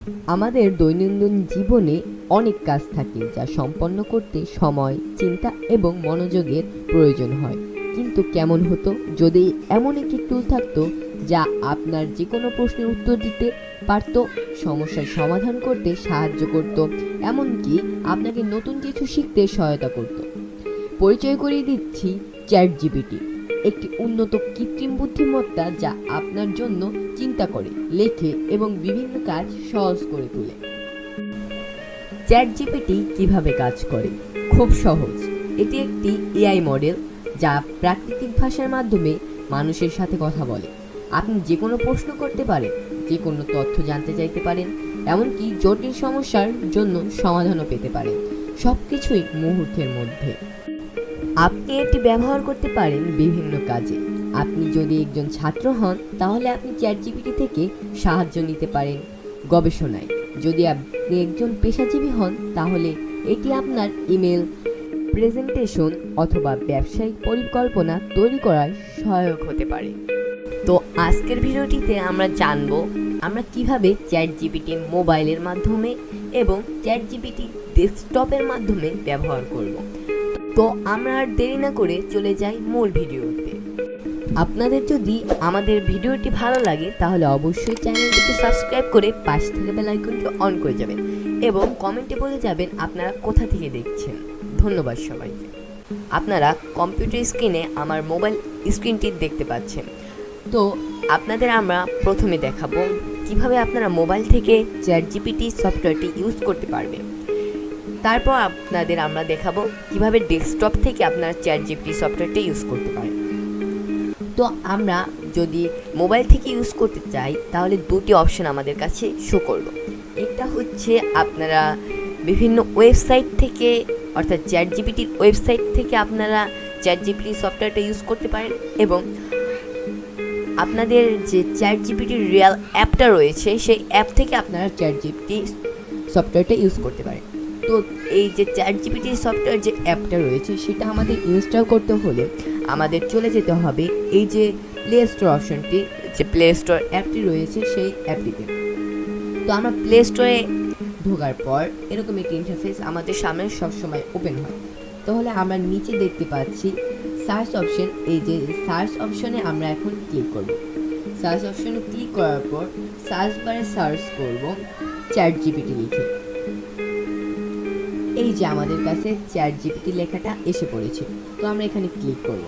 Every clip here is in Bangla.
আমাদের দৈনন্দিন জীবনে অনেক কাজ থাকে যা সম্পন্ন করতে সময়, চিন্তা এবং মনোযোগের প্রয়োজন হয়। কিন্তু কেমন হতো যদি এমন একটি টুল থাকতো যা আপনার যে কোনো প্রশ্নের উত্তর দিতে পারত, সমস্যার সমাধান করতে সাহায্য করত, এমনকি আপনাকে নতুন কিছু শিখতে সহায়তা করত। পরিচয় করিয়ে দিচ্ছি চ্যাট জিপিটি, একটি উন্নত কৃত্রিম বুদ্ধিমত্তা যা আপনার জন্য চিন্তা করে, লেখে এবং বিভিন্ন কাজ সহজ করে তোলে। চ্যাট জিপিটি কিভাবে কাজ করে? খুব সহজ। এটি একটি এআই মডেল যা প্রাকৃতিক ভাষার মাধ্যমে মানুষের সাথে কথা বলে। আপনি যে কোনো প্রশ্ন করতে পারেন, যে কোনো তথ্য জানতে চাইতে পারেন, এমনকি জটিল সমস্যার জন্য সমাধানও পেতে পারেন, সব কিছুই মুহূর্তের মধ্যে। আপনি এটি ব্যবহার করতে পারেন বিভিন্ন কাজে। আপনি যদি একজন ছাত্র হন তাহলে আপনি চ্যাট জিপিটি থেকে সাহায্য নিতে পারেন গবেষণায়। যদি আপনি একজন পেশাজীবী হন তাহলে এটি আপনার ইমেল, প্রেজেন্টেশন অথবা ব্যবসায়িক পরিকল্পনা তৈরি করায় সহায়ক হতে পারে। তো আজকের ভিডিওটিতে আমরা জানব আমরা কিভাবে চ্যাট জিপিটি মোবাইলের মাধ্যমে এবং চ্যাট জিপিটি ডেস্কটপের মাধ্যমে ব্যবহার করব। তো আমরা আর দেরি না করে চলে যাই মূল ভিডিওতে। আপনাদের যদি আমাদের ভিডিওটি ভালো লাগে তাহলে অবশ্যই চ্যানেলটিকে সাবস্ক্রাইব করে পাশে থাকা বেল আইকনটি অন করে যাবেন এবং কমেন্টে বলে যাবেন আপনারা কোথা থেকে দেখছেন। ধন্যবাদ সবাইকে। আপনারা কম্পিউটার স্ক্রিনে আমার মোবাইল স্ক্রিনটি দেখতে পাচ্ছেন। তো আপনাদের আমরা প্রথমে দেখাবো কিভাবে আপনারা মোবাইল থেকে চ্যাট জিপিটি সফটওয়্যারটি ইউজ করতে পারবেন। তারপর আপনাদের আমরা দেখাবো কিভাবে ডেস্কটপ থেকে আপনারা চ্যাট জিপিটি সফটওয়্যারটা ইউজ করতে পারেন। তো আমরা যদি মোবাইল থেকে ইউজ করতে চাই তাহলে দুটি অপশন আমাদের কাছে শো করব। একটা হচ্ছে আপনারা বিভিন্ন ওয়েবসাইট থেকে, অর্থাৎ চ্যাট জিপিটির ওয়েবসাইট থেকে আপনারা চ্যাট জিপিটি সফটওয়্যারটা ইউজ করতে পারেন, এবং আপনাদের যে চ্যাট জিপিটির রিয়েল অ্যাপটা রয়েছে সেই অ্যাপ থেকে আপনারা চ্যাট জিপিটি সফটওয়্যারটা ইউজ করতে পারেন। তো এই যে চ্যাট জিপিটি সফটওয়্যার যে অ্যাপটা রয়েছে সেটা আমাদের ইনস্টল করতে হলে আমাদের চলে যেতে হবে এই যে প্লে স্টোর অপশনটি, যে প্লে স্টোর অ্যাপটি রয়েছে সেই অ্যাপটিতে। তো আমরা প্লে স্টোরে ঢোকার পর এরকম একটি ইন্টারফেস আমাদের সামনে সবসময় ওপেন হয়। তাহলে আমরা নিচে দেখতে পাচ্ছি সার্চ অপশন। এই যে সার্চ অপশনে আমরা এখন ক্লিক করব। সার্চ অপশনে ক্লিক করার পর সার্চ বারে সার্চ করব চ্যাট জিপিটি লিখে। এই যে আমাদের কাছে চ্যাট জিপিটি লেখাটা এসে পড়েছে। তো আমরা এখানে ক্লিক করব।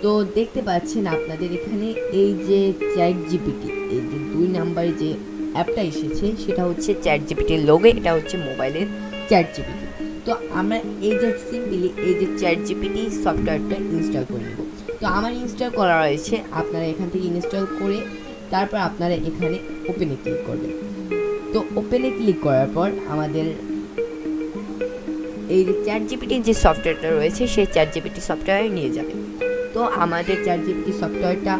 তো দেখতে পাচ্ছেন আপনাদের এখানে এই যে চ্যাট জিপিটি, এই যে 2 নম্বরে যে অ্যাপটা এসেছে সেটা হচ্ছে চ্যাট জিপিটির লোগো, এটা হচ্ছে মোবাইলের চ্যাট জিপিটি। তো আমরা এই যে সিম্পলি এই যে চ্যাট জিপিটি সফটওয়্যারটা ইনস্টল করে নেব। তো আমার ইনস্টল করা রয়েছে, আপনারা এখান থেকে ইনস্টল করে তারপর আপনারা এখানে ওপেনে ক্লিক করবেন। তো ওপেনে ক্লিক করার পর আমাদের এই যে চ্যাট জিপিটির যে সফটওয়্যারটা রয়েছে সেই চ্যাট জিপিটি সফটওয়্যারে নিয়ে যাবে। তো আমাদের চ্যাট জিপিটি সফটওয়্যারটা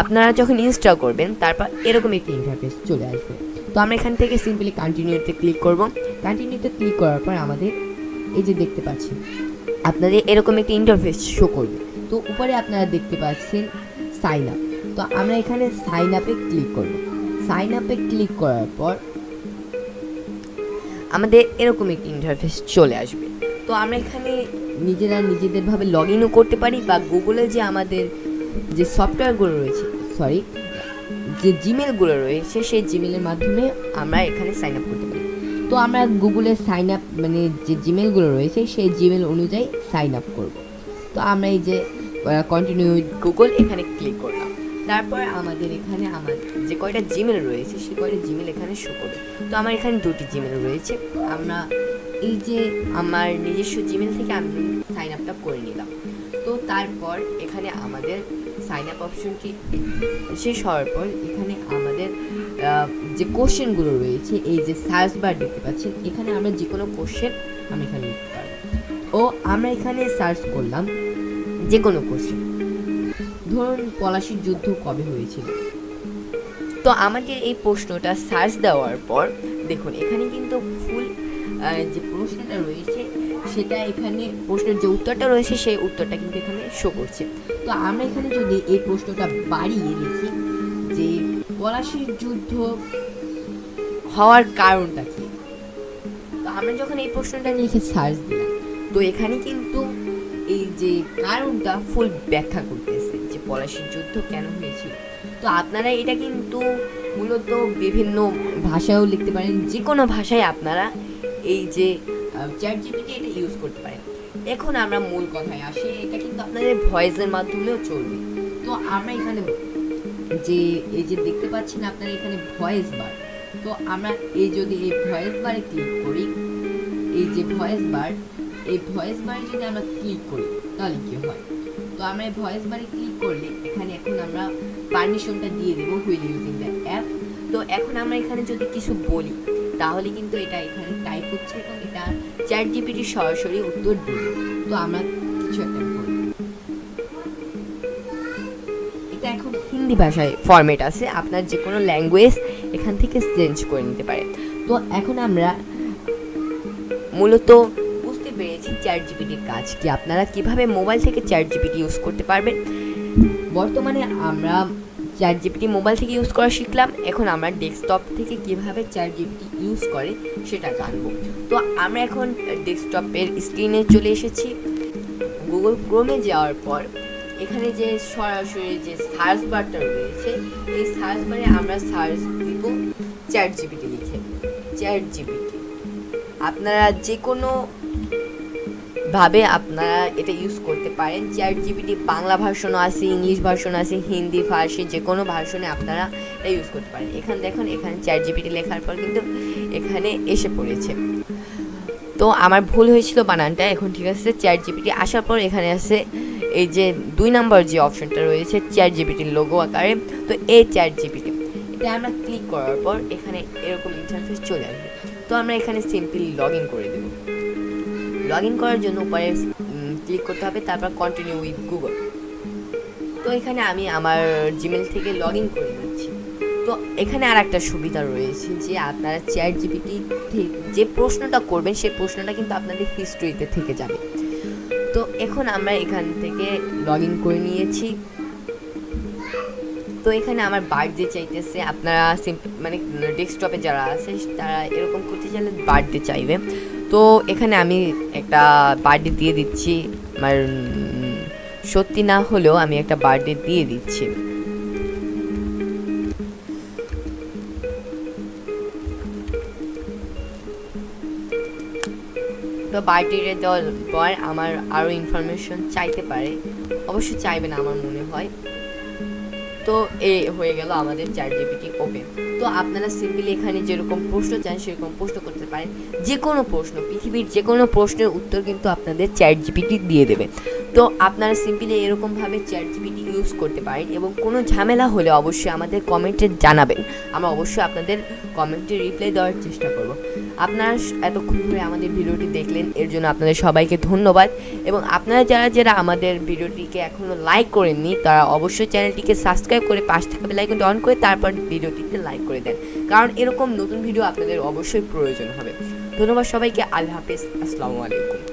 আপনারা যখন ইনস্টল করবেন তারপর এরকম একটি ইন্টারফেস চলে আসবে। তো আমরা এখান থেকে সিম্পলি কন্টিনিউতে ক্লিক করব। কন্টিনিউতে ক্লিক করার পর আমাদের এই যে দেখতে পাচ্ছেন আপনাদের এরকম একটি ইন্টারফেস শো করবে। তো উপরে আপনারা দেখতে পাচ্ছেন সাইন আপ। তো আমরা এখানে সাইন আপে ক্লিক করব। সাইন আপে ক্লিক করার পর আমাদের এরকম একটি ইন্টারফেস চলে আসবে। তো আমরা এখানে নিজেরা নিজেদেরভাবে লগ ইনও করতে পারি, বা গুগলে যে আমাদের যে সফটওয়্যারগুলো রয়েছে, যে জিমেলগুলো রয়েছে সেই জিমেলের মাধ্যমে আমরা এখানে সাইন আপ করতে পারি। তো আমরা গুগলের সাইন আপ মানে যে জিমেলগুলো রয়েছে সেই জিমেল অনুযায়ী সাইন আপ করব। তো আমরা এই যে কন্টিনিউ উইথ গুগল এখানে ক্লিক করলাম। তারপর আমাদের এখানে আমার যে কয়টা জিমেল রয়েছে সে কয়টা জিমেল এখানে শো করবে। তো আমার এখানে 2টি জিমেল রয়েছে। আমরা এই যে আমার নিজস্ব জিমেল থেকে আমি সাইন আপটা করে নিলাম। তো তারপর এখানে আমাদের সাইন আপ অপশনটি শেষ হওয়ার পর এখানে আমাদের যে কোশ্চেনগুলো রয়েছে, এই যে সার্চ বার দেখতে পাচ্ছেন, এখানে আমরা যে কোনো কোশ্চেন আমি এখানে লিখতে পারবো। ও আমরা এখানে সার্চ করলাম যে কোনো কোশ্চেন, ধরুন পলাশির যুদ্ধ কবে হয়েছিল। তো আমাদের এই প্রশ্নটা সার্চ দেওয়ার পর দেখুন এখানে কিন্তু ফুল যে প্রশ্নটা রয়েছে সেটা এখানে, প্রশ্নের যে উত্তরটা রয়েছে সেই উত্তরটা কিন্তু এখানে শো করছে। তো আমরা এখানে যদি এই প্রশ্নটা বাড়িয়ে লিখি যে পলাশির যুদ্ধ হওয়ার কারণটা কি। তো আমরা যখন এই প্রশ্নটা লিখে সার্চ দিলাম, তো এখানে কিন্তু এই যে কারণটা ফুল ব্যাখ্যা করতেছে যে পলাশির যুদ্ধ কেন হয়েছিল। তো আপনারা এটা কিন্তু মূলত বিভিন্ন ভাষায়ও লিখতে পারেন, যে কোনো ভাষায় আপনারা এই যে ChatGPT এটা ইউজ করতে পারেন। এখন আমরা মূল কথায় আসি, এটা কিন্তু আপনাদের ভয়েসের মাধ্যমেও চলবে। তো আমরা এখানে যে এই যে দেখতে পাচ্ছেন আপনারা এখানে ভয়েস বার, তো আমরা যদি এই ভয়েস বারে ক্লিক করি, এই যে ভয়েস বার, এই ভয়েস বারে যদি আমরা ক্লিক করি তাহলে কি হয়। তো আমরা এই ভয়েস বারে ক্লিক করলে এখানে এখন আমরা পারমিশনটা দিয়ে দেবো হুইল ইউজিং দ্য অ্যাপ। তো এখন আমরা এখানে যদি কিছু বলি তাহলে কিন্তু এটা এখানে টাইপ হচ্ছে এবং এটা ChatGPT সরাসরি উত্তর দেবে। তো আমরা কিছু একটা বলি, এটা এখন হিন্দি ভাষায় ফরম্যাট আছে, আপনার যে কোনো ল্যাঙ্গুয়েজ এখান থেকে চেঞ্জ করে নিতে পারেন। তো এখন আমরা মূলত বুঝতে পেরেছি ChatGPTর কাজ কি, আপনারা কিভাবে মোবাইল থেকে ChatGPT ইউজ করতে পারবেন। বর্তমানে আমরা ChatGPT মোবাইল থেকে ইউজ করা শিখলাম, এখন আমরা ডেস্কটপ থেকে কিভাবে ChatGPT ইউজ করে সেটা জানবো। তো আমরা এখন ডেস্কটপের স্ক্রিনে চলে এসেছি। গুগল ক্রোমে যাওয়ার পর এখানে যে সরাসরি যে সার্চ বারটা রয়েছে, এই সার্চ বারে আমরা সার্চ দিব ChatGPT লিখে। ChatGPT আপনারা যে কোনো ভাবে আপনারা এটা ইউজ করতে পারেন। ChatGPT বাংলা ভার্সনও আছে, ইংলিশ ভার্সন আছে, হিন্দি, ফার্সি, যে কোনো ভার্সনে আপনারা এটা ইউজ করতে পারেন। এখানে দেখুন, এখানে ChatGPT লেখার পর কিন্তু এখানে এসে পড়েছে। তো আমার ভুল হয়েছিল বানানটা, এখন ঠিক আছে। ChatGPT আসার পর এখানে আছে এই যে 2 নম্বর যে অপশনটা রয়েছে ChatGPT লোগো আকারে, তো এই ChatGPT এটা আমরা ক্লিক করার পর এখানে এরকম ইন্টারফেস চলে আসবে। তো আমরা এখানে সিম্পলি লগ ইন করে দেব। লগ ইন করার জন্য উপরে ক্লিক করতে হবে, তারপর কন্টিনিউ উইথ গুগল। তো এখানে আমি আমার জিমেল থেকে লগ ইন করে নিচ্ছি। তো এখানে আর একটা সুবিধা রয়েছে যে আপনারা ChatGPT যে প্রশ্নটা করবেন সেই প্রশ্নটা কিন্তু আপনাদের হিস্ট্রিতে থেকে যাবে। তো এখন আমরা এখান থেকে লগ ইন করে নিয়েছি। তো এখানে আমার বার্থডে চাইতেছে, আপনারা মানে ডেস্কটপে যারা আছে তারা এরকম করতে চাইলে বার্থডে চাইবে। তো এখানে আমি একটা বার্থডে দিয়ে দিচ্ছি, আমার সত্যি না হলেও আমি একটা বার্থডে দিয়ে দিচ্ছি। তো বার্থডে দেওয়ার পর আমার আরও ইনফরমেশন চাইতে পারে, অবশ্যই চাইবে না আমার মনে হয়। তো হয়ে গেল আমাদের ChatGPT ওপেন। তো আপনারা সিম্পলি এখানে যেরকম প্রশ্ন চান সেরকম প্রশ্ন করতে পারেন, যে কোনো প্রশ্ন, পৃথিবীর যে কোনো প্রশ্নের উত্তর কিন্তু আপনাদের ChatGPT দিয়ে দেবে। তো আপনারা সিম্পলি এরকমভাবে ChatGPT ইউজ করতে পারেন এবং কোনো ঝামেলা হলে অবশ্যই আমাদের কমেন্টে জানাবেন, আমরা অবশ্যই আপনাদের কমেন্টে রিপ্লাই দেওয়ার চেষ্টা করব। আপনারা এতক্ষণ ধরে আমাদের ভিডিওটি দেখলেন, এর জন্য আপনাদের সবাইকে ধন্যবাদ। এবং আপনারা যারা আমাদের ভিডিওটিকে এখনও লাইক করেননি তারা অবশ্যই চ্যানেলটিকে সাবস্ক্রাইব করে পাশে থাকা বেল আইকনটি অন করে তারপর ভিডিওটিতে লাইক করে দেন, কারণ এরকম নতুন ভিডিও আপনাদের অবশ্যই প্রয়োজন হবে। ধন্যবাদ সবাইকে, আল্লাহ হাফেজ, আসসালামু আলাইকুম।